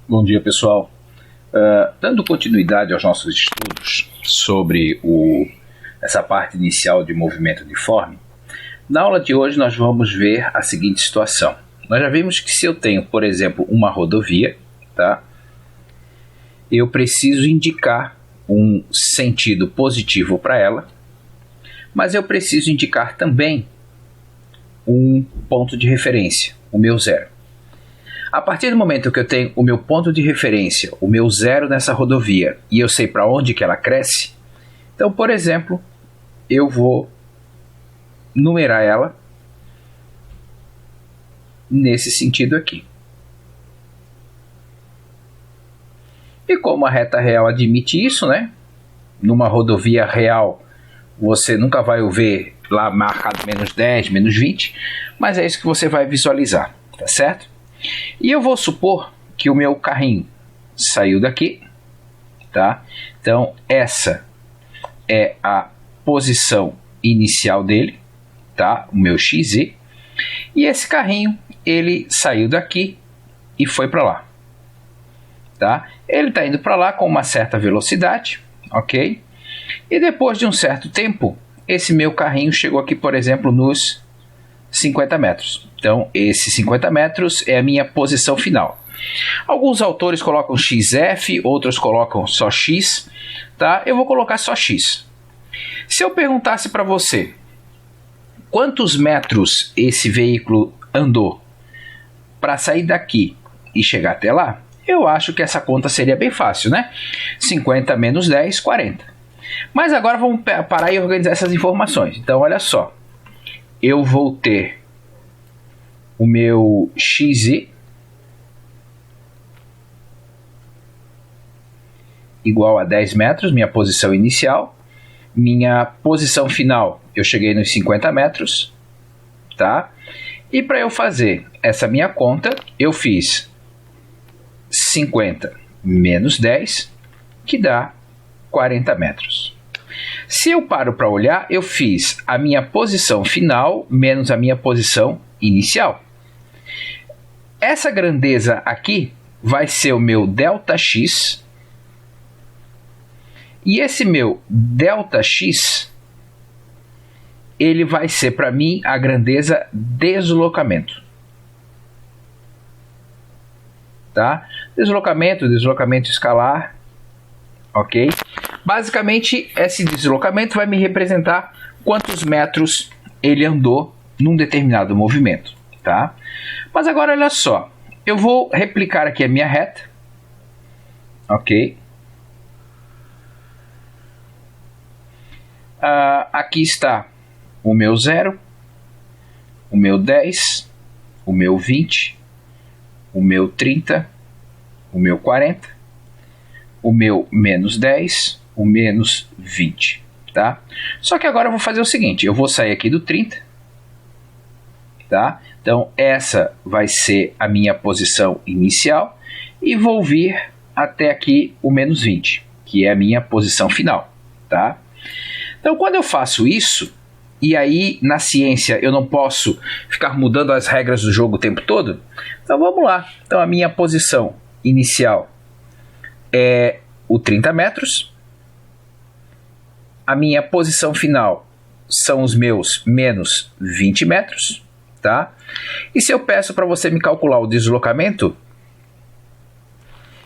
Bom dia, pessoal. Dando continuidade aos nossos estudos sobre essa parte inicial de movimento uniforme, na aula de hoje nós vamos ver a seguinte situação. Nós já vimos que se eu tenho, por exemplo, uma rodovia, tá? Eu preciso indicar um sentido positivo para ela, mas eu preciso indicar também um ponto de referência, o meu zero. A partir do momento que eu tenho o meu ponto de referência, o meu zero nessa rodovia, e eu sei para onde que ela cresce, então, por exemplo, eu vou numerar ela nesse sentido aqui. E como a reta real admite isso, né? Numa rodovia real, você nunca vai ver lá marcado menos 10, menos 20, mas é isso que você vai visualizar, tá certo? E eu vou supor que o meu carrinho saiu daqui, tá? Então, essa é a posição inicial dele, tá? O meu XZ. E esse carrinho, ele saiu daqui e foi para lá, tá? Ele está indo para lá com uma certa velocidade, ok? E depois de um certo tempo, esse meu carrinho chegou aqui, por exemplo, nos 50 metros. Então, esses 50 metros é a minha posição final. Alguns autores colocam XF, outros colocam só X, tá? Eu vou colocar só X. Se eu perguntasse para você quantos metros esse veículo andou para sair daqui e chegar até lá, eu acho que essa conta seria bem fácil, né? 50 menos 10, 40. Mas agora vamos parar e organizar essas informações. Então, olha só. Eu vou ter o meu XZ igual a 10 metros, minha posição inicial. Minha posição final, eu cheguei nos 50 metros, tá? E para eu fazer essa minha conta, eu fiz 50 menos 10, que dá 40 metros. Se eu paro para olhar, eu fiz a minha posição final menos a minha posição inicial. Essa grandeza aqui vai ser o meu ΔX. E esse meu ΔX, ele vai ser para mim a grandeza deslocamento. Tá? Deslocamento escalar, ok? Basicamente, esse deslocamento vai me representar quantos metros ele andou num determinado movimento, tá? Mas agora, olha só, eu vou replicar aqui a minha reta, ok? Aqui está o meu 0, o meu 10, o meu 20, o meu 30, o meu 40, o meu menos 10, o menos 20, tá? Só que agora eu vou fazer o seguinte, eu vou sair aqui do 30, tá? Então, essa vai ser a minha posição inicial e vou vir até aqui o menos 20, que é a minha posição final, tá? Então, quando eu faço isso, e aí na ciência eu não posso ficar mudando as regras do jogo o tempo todo, então vamos lá. Então, a minha posição inicial é o 30 metros, a minha posição final são os meus menos 20 metros, tá? E se eu peço para você me calcular o deslocamento,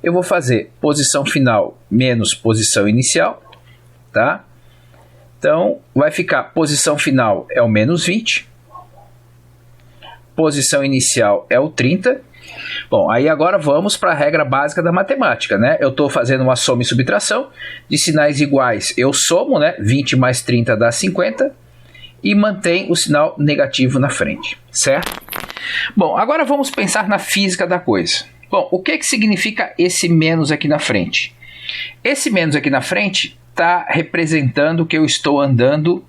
eu vou fazer posição final menos posição inicial, tá? Então, vai ficar posição final é o menos 20, posição inicial é o 30. Bom, aí agora vamos para a regra básica da matemática, né? Eu estou fazendo uma soma e subtração de sinais iguais. Eu somo, né? 20 mais 30 dá 50 e mantém o sinal negativo na frente, certo? Bom, agora vamos pensar na física da coisa. Bom, o que significa esse menos aqui na frente? Esse menos aqui na frente está representando que eu estou andando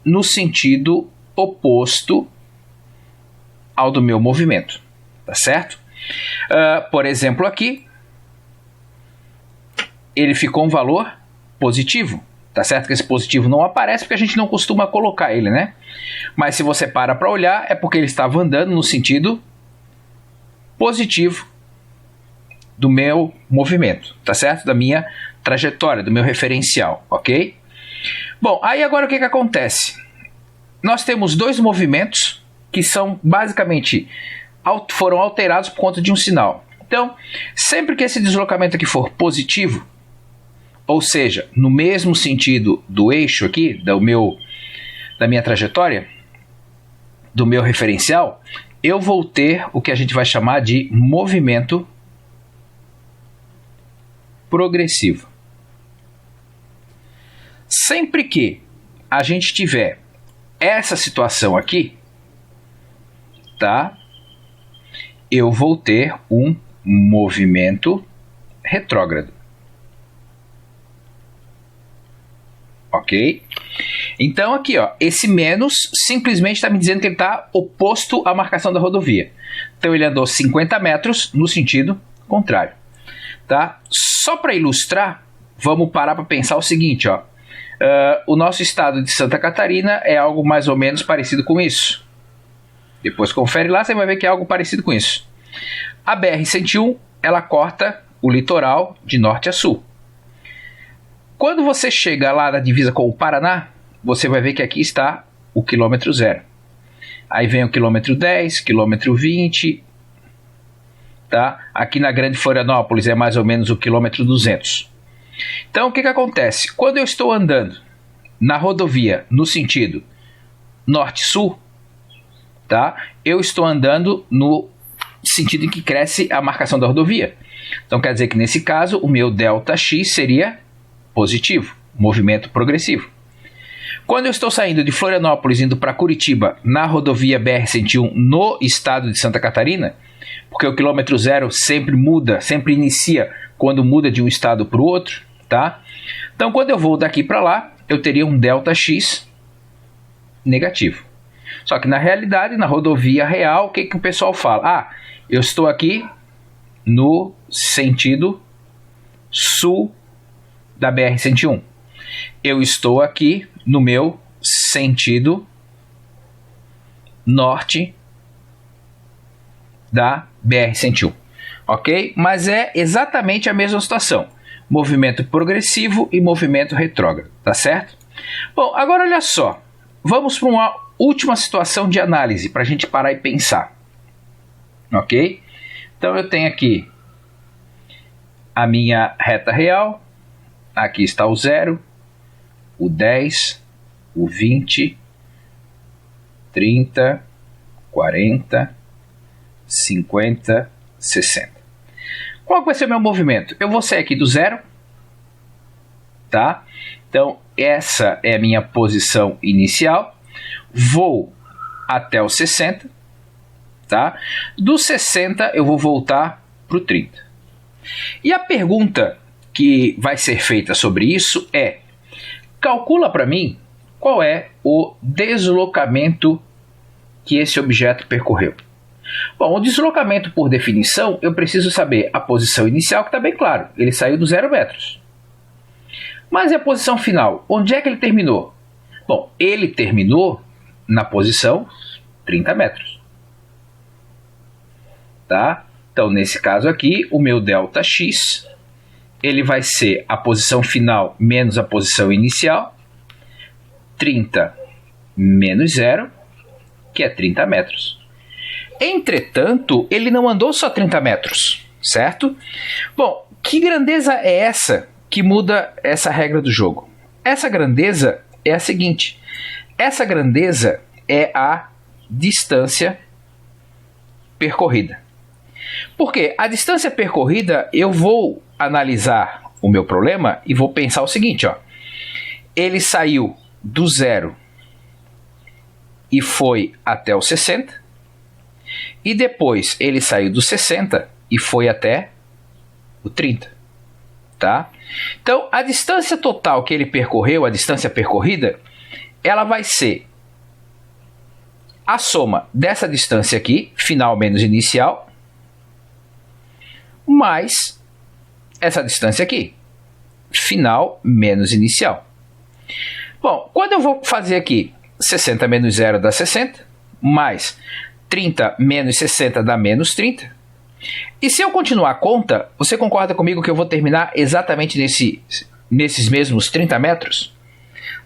no sentido oposto ao do meu movimento, tá certo? Por exemplo, aqui, ele ficou um valor positivo, tá certo? Que esse positivo não aparece porque a gente não costuma colocar ele, né? Mas se você para olhar, é porque ele estava andando no sentido positivo do meu movimento, tá certo? Da minha trajetória, do meu referencial, ok? Bom, aí agora o que acontece? Nós temos dois movimentos que são basicamente foram alterados por conta de um sinal. Então, sempre que esse deslocamento aqui for positivo, ou seja, no mesmo sentido do eixo aqui, da minha trajetória, do meu referencial, eu vou ter o que a gente vai chamar de movimento progressivo. Sempre que a gente tiver essa situação aqui, tá? Eu vou ter um movimento retrógrado. Ok? Então aqui, ó, esse menos simplesmente está me dizendo que ele está oposto à marcação da rodovia. Então ele andou 50 metros no sentido contrário. Tá? Só para ilustrar, vamos parar para pensar o seguinte, ó. O nosso estado de Santa Catarina é algo mais ou menos parecido com isso. Depois confere lá, você vai ver que é algo parecido com isso. A BR-101, ela corta o litoral de norte a sul. Quando você chega lá na divisa com o Paraná, você vai ver que aqui está o quilômetro 0. Aí vem o quilômetro 10, quilômetro 20. Tá? Aqui na Grande Florianópolis é mais ou menos o quilômetro 200. Então o que acontece? Quando eu estou andando na rodovia no sentido norte-sul, tá? Eu estou andando no sentido em que cresce a marcação da rodovia. Então quer dizer que nesse caso o meu ΔX seria positivo, movimento progressivo. Quando eu estou saindo de Florianópolis indo para Curitiba na rodovia BR-101 no estado de Santa Catarina, porque o quilômetro 0 sempre muda, sempre inicia quando muda de um estado para o outro, tá? Então quando eu vou daqui para lá, eu teria um ΔX negativo. Só que na realidade, na rodovia real, o que o pessoal fala? Ah, eu estou aqui no sentido sul da BR-101. Eu estou aqui no meu sentido norte da BR-101. Ok? Mas é exatamente a mesma situação. Movimento progressivo e movimento retrógrado. Tá certo? Bom, agora olha só. Vamos para uma última situação de análise para a gente parar e pensar. Ok? Então eu tenho aqui a minha reta real. Aqui está o 0, o 10, o 20, 30, 40, 50, 60. Qual vai ser o meu movimento? Eu vou sair aqui do 0, tá? Então essa é a minha posição inicial. Vou até o 60, tá? Do 60 eu vou voltar para o 30. E a pergunta que vai ser feita sobre isso é: calcula para mim qual é o deslocamento que esse objeto percorreu. Bom, o deslocamento, por definição, eu preciso saber a posição inicial, que está bem claro, ele saiu do 0 metros. Mas e a posição final? Onde é que ele terminou? Bom, ele terminou na posição 30 metros. Tá? Então, nesse caso aqui, o meu ΔX, ele vai ser a posição final menos a posição inicial, 30 menos 0, que é 30 metros. Entretanto, ele não andou só 30 metros, certo? Bom, que grandeza é essa que muda essa regra do jogo? Essa grandeza é a seguinte: essa grandeza é a distância percorrida. Porque a distância percorrida, eu vou analisar o meu problema e vou pensar o seguinte, ó. Ele saiu do 0 e foi até o 60, e depois ele saiu do 60 e foi até o 30, tá? Então, a distância total que ele percorreu, a distância percorrida, ela vai ser a soma dessa distância aqui, final menos inicial, mais essa distância aqui, final menos inicial. Bom, quando eu vou fazer aqui 60 menos 0 dá 60, mais 30 menos 60 dá menos 30, E se eu continuar a conta, você concorda comigo que eu vou terminar exatamente nesses mesmos 30 metros?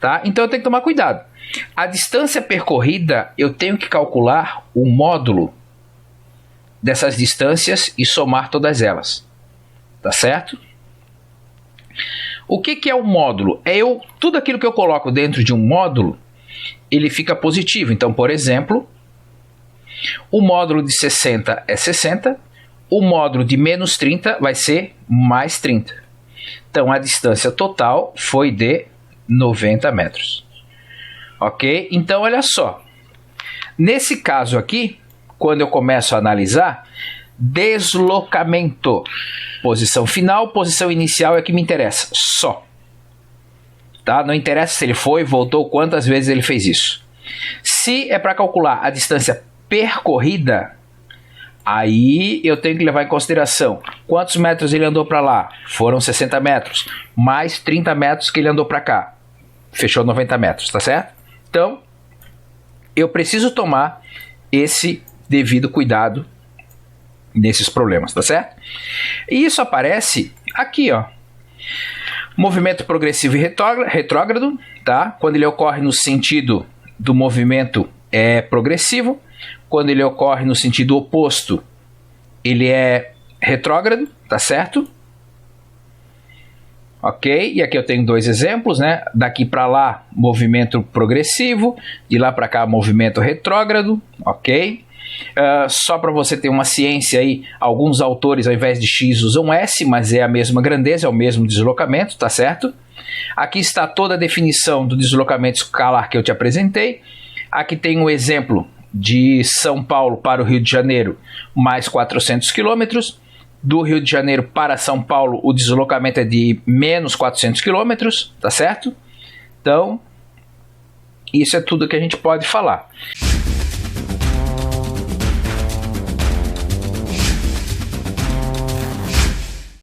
Tá? Então eu tenho que tomar cuidado. A distância percorrida, eu tenho que calcular o módulo dessas distâncias e somar todas elas. Tá certo? O que é o módulo? Tudo aquilo que eu coloco dentro de um módulo, ele fica positivo. Então, por exemplo, o módulo de 60 é 60, o módulo de menos 30 vai ser mais 30. Então, a distância total foi de 90 metros. Ok? Então, olha só. Nesse caso aqui, quando eu começo a analisar, deslocamento. Posição final, posição inicial é que me interessa. Só. Tá? Não interessa se ele foi, voltou, quantas vezes ele fez isso. Se é para calcular a distância percorrida, aí eu tenho que levar em consideração quantos metros ele andou para lá. Foram 60 metros. Mais 30 metros que ele andou para cá. Fechou 90 metros, tá certo? Então, eu preciso tomar esse devido cuidado nesses problemas, tá certo? E isso aparece aqui, ó. Movimento progressivo e retrógrado, tá? Quando ele ocorre no sentido do movimento é progressivo. Quando ele ocorre no sentido oposto, ele é retrógrado, tá certo? Ok? E aqui eu tenho dois exemplos, né? Daqui para lá, movimento progressivo. De lá para cá, movimento retrógrado, ok? Só para você ter uma ciência aí, alguns autores ao invés de X usam S, mas é a mesma grandeza, é o mesmo deslocamento, tá certo? Aqui está toda a definição do deslocamento escalar que eu te apresentei. Aqui tem um exemplo de São Paulo para o Rio de Janeiro, mais 400 quilômetros. Do Rio de Janeiro para São Paulo, o deslocamento é de menos 400 quilômetros, tá certo? Então, isso é tudo que a gente pode falar.